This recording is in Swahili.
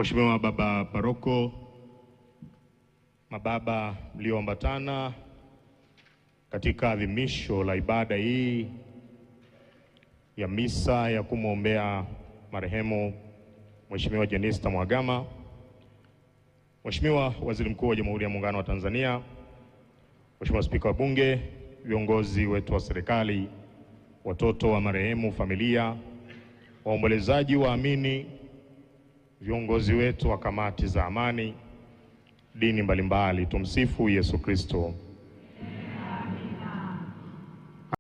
Mheshimiwa Baba Paroko, mababa mlioambatana katika adhimisho la ibada hii ya misa ya kumwombea marehemu Mheshimiwa Jenista Mhagama, Mheshimiwa Waziri Mkuu wa Jamhuri ya Muungano wa Tanzania, Mheshimiwa Spika wa Bunge, viongozi wetu wa serikali, watoto wa marehemu, familia, waombolezaji, waamini, viongozi wetu wa kamati za amani, dini mbalimbali, tumsifu Yesu Kristo.